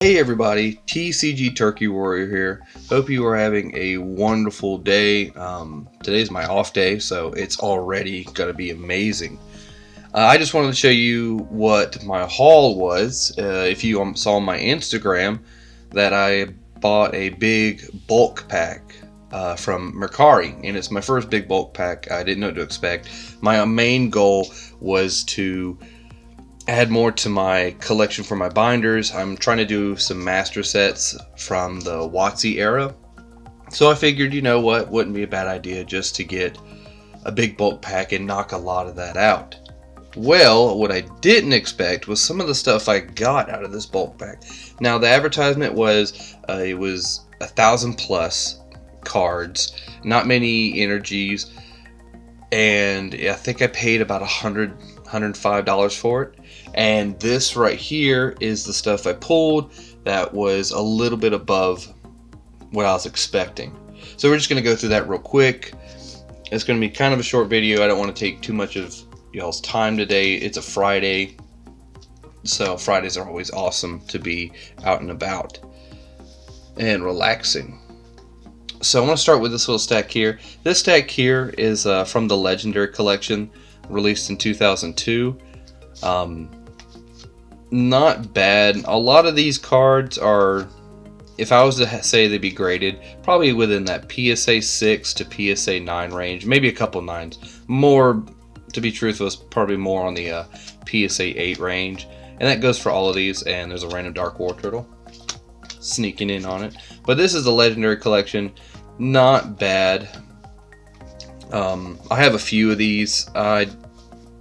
Hey everybody, TCG Turkey Warrior here. Hope you are having a wonderful day. Today's my off day, so it's already going to be amazing. I just wanted to show you what my haul was. If you saw on my Instagram that I bought a big bulk pack from Mercari, and it's my first big bulk pack. I didn't know what to expect. My main goal was to add more to my collection for my binders. I'm trying to do some master sets from the WotC era. So I figured, you know what, wouldn't be a bad idea just to get a big bulk pack and knock a lot of that out. Well, what I didn't expect was some of the stuff I got out of this bulk pack. Now the advertisement was it was 1,000 plus cards, not many energies, and I think I paid about $105 for it. And this right here is the stuff I pulled that was a little bit above what I was expecting. So we're just going to go through that real quick. It's going to be kind of a short video. I don't want to take too much of y'all's time today. It's a Friday, so Fridays are always awesome to be out and about and relaxing. So I want to start with this little stack here. This stack here is from the Legendary Collection, released in 2002. Not bad. A lot of these cards are, if I was to say they'd be graded, probably within that PSA 6 to PSA 9 range, maybe a couple 9s. More, to be truthful, it's probably more on the PSA 8 range. And that goes for all of these, and there's a random Dark War Turtle sneaking in on it. But this is the Legendary Collection. Not bad. I have a few of these. I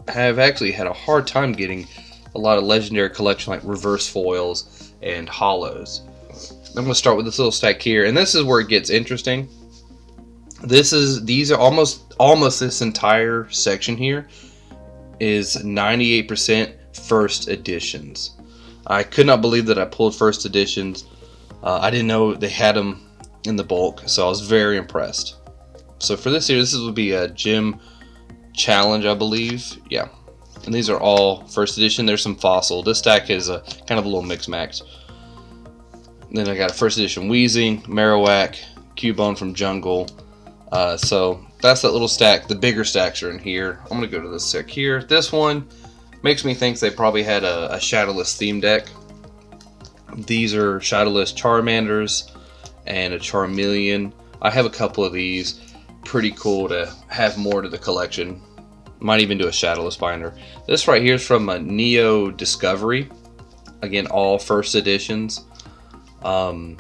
have actually had a hard time getting a lot of Legendary Collection like reverse foils and hollows. I'm going to start with this little stack here, and this is where it gets interesting. These are almost this entire section here is 98% first editions. I could not believe that I pulled first editions. I didn't know they had them in the bulk, so I was very impressed. So for this here, this would be a Gym Challenge, I believe. Yeah. And these are all first edition. There's some fossil. This stack is a kind of a little mix-max. Then I got a first edition Weezing, Marowak, Cubone from Jungle. So that's that little stack. The bigger stacks are in here. I'm going to go to this stack here. This one makes me think they probably had a Shadowless theme deck. These are Shadowless Charmanders and a Charmeleon. I have a couple of these. Pretty cool to have more to the collection. Might even do a Shadowless binder. This right here is from a Neo Discovery. Again, all first editions. The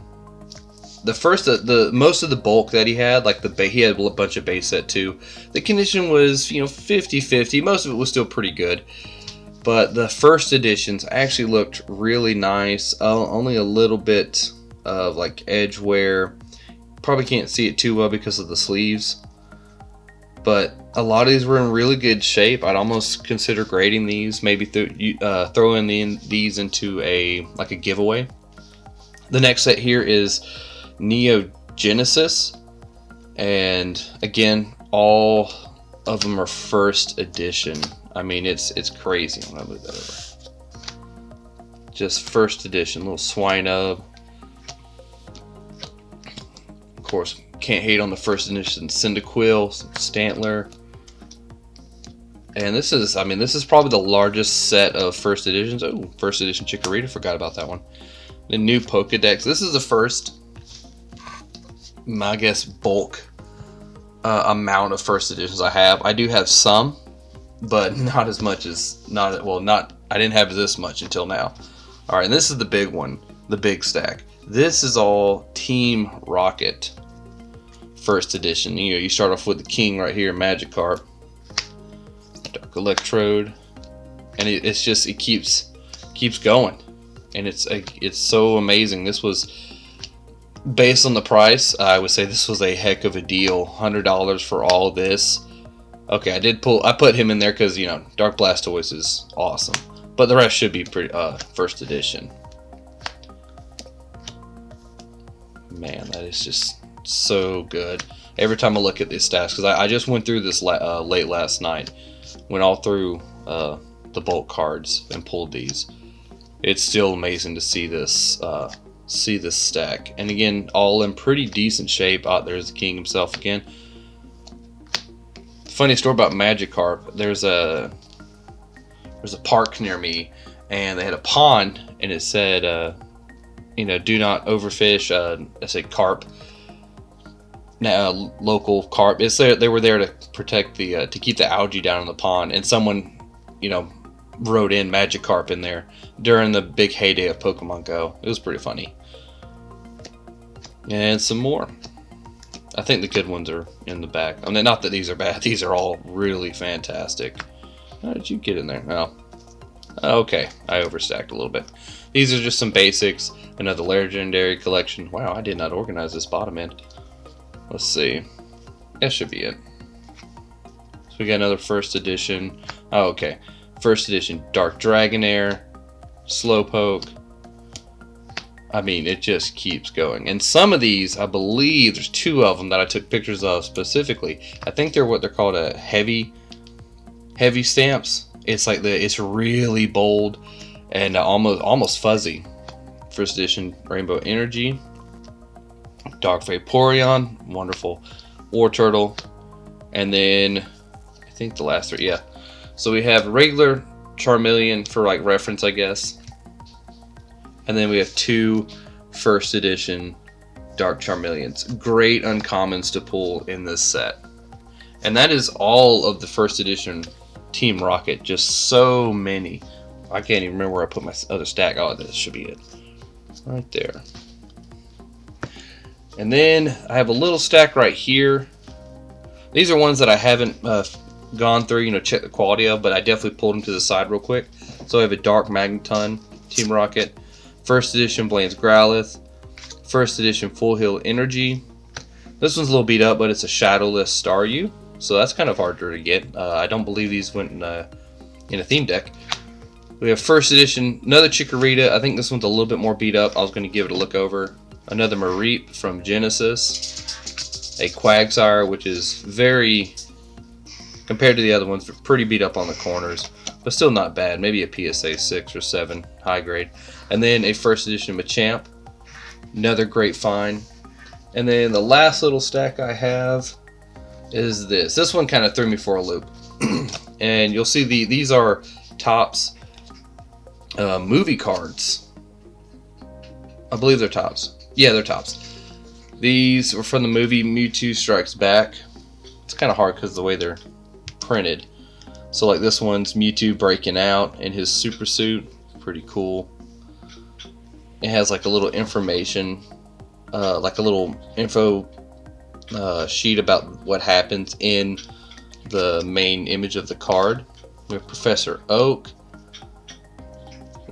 most of the bulk that he had, like he had a bunch of base set too. The condition was 50-50. Most of it was still pretty good. But the first editions actually looked really nice. Only a little bit of like edge wear. Probably can't see it too well because of the sleeves. But a lot of these were in really good shape. I'd almost consider grading these, maybe throwing these into a giveaway. The next set here is Neo Genesis, and again, all of them are first edition. I mean, it's crazy. I'm gonna move that over. Just first edition, little Swinub. Of course, can't hate on the first edition Cyndaquil, Stantler. And this is probably the largest set of first editions. Oh, first edition Chikorita, forgot about that one. The new Pokedex. This is the first, I guess, bulk amount of first editions I have. I do have some, but not as much as, I didn't have this much until now. Alright, and this is the big one, the big stack. This is all Team Rocket first edition. You start off with the King right here, Magikarp, Dark Electrode, and it keeps going, and it's so amazing. This was, based on the price, I would say this was a heck of a deal. $100 for all this. Okay, I put him in there because Dark Blastoise is awesome, but the rest should be pretty first edition. Man, that is just so good. Every time I look at these stats, because I just went through this late last night, went all through the bulk cards and pulled these. it's still amazing to see this stack. And again, all in pretty decent shape. There's the king himself again. Funny story about Magikarp. There's a park near me, and they had a pond, and it said, do not overfish. I said carp. Now, local carp. It's there. They were there to protect to keep the algae down in the pond, and someone, wrote in Magikarp in there during the big heyday of Pokemon Go. It was pretty funny. And some more. I think the good ones are in the back. I mean, not that these are bad. These are all really fantastic. How did you get in there? Oh. Okay. I overstacked a little bit. These are just some basics. Another legendary collection. Wow, I did not organize this bottom end. Let's see. That should be it. So we got another first edition. Oh, okay. First edition Dark Dragonair, Slowpoke. I mean, it just keeps going. And some of these, I believe, there's 2 of them that I took pictures of specifically. I think they're what they're called a heavy stamps. It's like it's really bold and almost fuzzy. First edition Rainbow Energy, Dark Vaporeon, wonderful Wartortle, and then I think the last 3, yeah. So we have regular Charmeleon for like reference, I guess. And then we have 2 first edition Dark Charmeleons. Great uncommons to pull in this set. And that is all of the first edition Team Rocket. Just so many. I can't even remember where I put my other stack. Oh, this should be it. Right there. And then I have a little stack right here. These are ones that I haven't gone through, check the quality of, but I definitely pulled them to the side real quick. So I have a Dark Magneton Team Rocket, first edition Blaine's Growlithe, first edition Full Heal Energy. This one's a little beat up, but it's a shadowless Staryu, so that's kind of harder to get. I don't believe these went in a theme deck. We have first edition, another Chikorita. I think this one's a little bit more beat up. I was going to give it a look over. Another Mareep from Genesis. A Quagsire, which is very, compared to the other ones, pretty beat up on the corners, but still not bad. Maybe a PSA 6 or 7, high grade. And then a first edition Machamp. Another great find. And then the last little stack I have is this. This one kind of threw me for a loop. And you'll see these are Topps movie cards. I believe they're Topps. Yeah, they're Topps. These were from the movie Mewtwo Strikes Back. It's kind of hard because of the way they're printed. So like this one's Mewtwo breaking out in his super suit. Pretty cool. It has like a little information, like a little info sheet about what happens in the main image of the card. We have Professor Oak,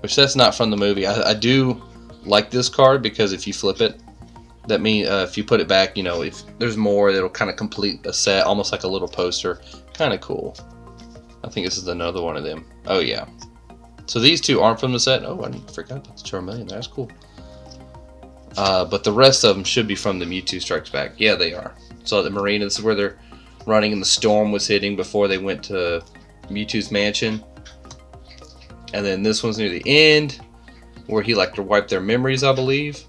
which that's not from the movie. I do like this card because if you flip it, that means if you put it back, if there's more, it'll kind of complete a set, almost like a little poster. Kind of cool. I think this is another one of them. Oh yeah. So these 2 aren't from the set. Oh, I forgot about the Charmeleon. That's cool. But the rest of them should be from the Mewtwo Strikes Back. Yeah, they are. So the marina, this is where they're running and the storm was hitting before they went to Mewtwo's mansion. And then this one's near the end, where he liked to wipe their memories, I believe.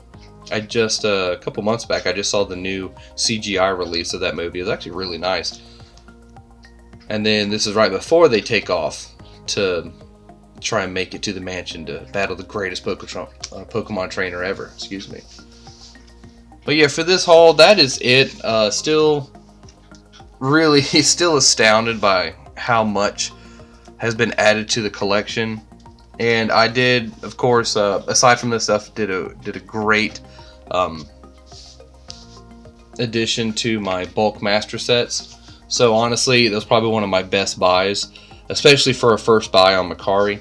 I just, a couple months back, I just saw the new CGI release of that movie. It's actually really nice. And then this is right before they take off to try and make it to the mansion to battle the greatest Pokemon trainer ever. Excuse me. But yeah, for this haul, that is it. Still astounded by how much has been added to the collection. And I did, of course, aside from this stuff, did a great addition to my bulk master sets. So honestly, that was probably one of my best buys, especially for a first buy on Macari.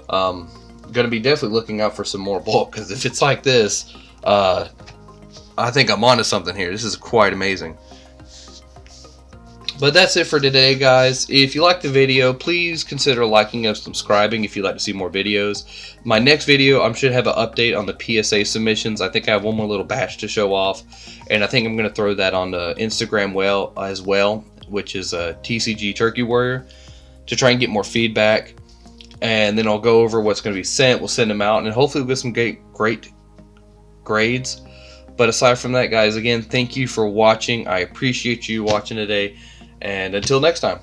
Going to be definitely looking out for some more bulk, because if it's like this, I think I'm onto something here. This is quite amazing. But that's it for today, guys. If you liked the video, please consider liking and subscribing if you'd like to see more videos. My next video, I should have an update on the PSA submissions. I think I have one more little batch to show off, and I think I'm going to throw that on the Instagram as well, which is TCG Turkey Warrior, to try and get more feedback. and then I'll go over what's going to be sent. We'll send them out, and hopefully we'll get some great grades. But aside from that, guys, again, thank you for watching. I appreciate you watching today, and until next time.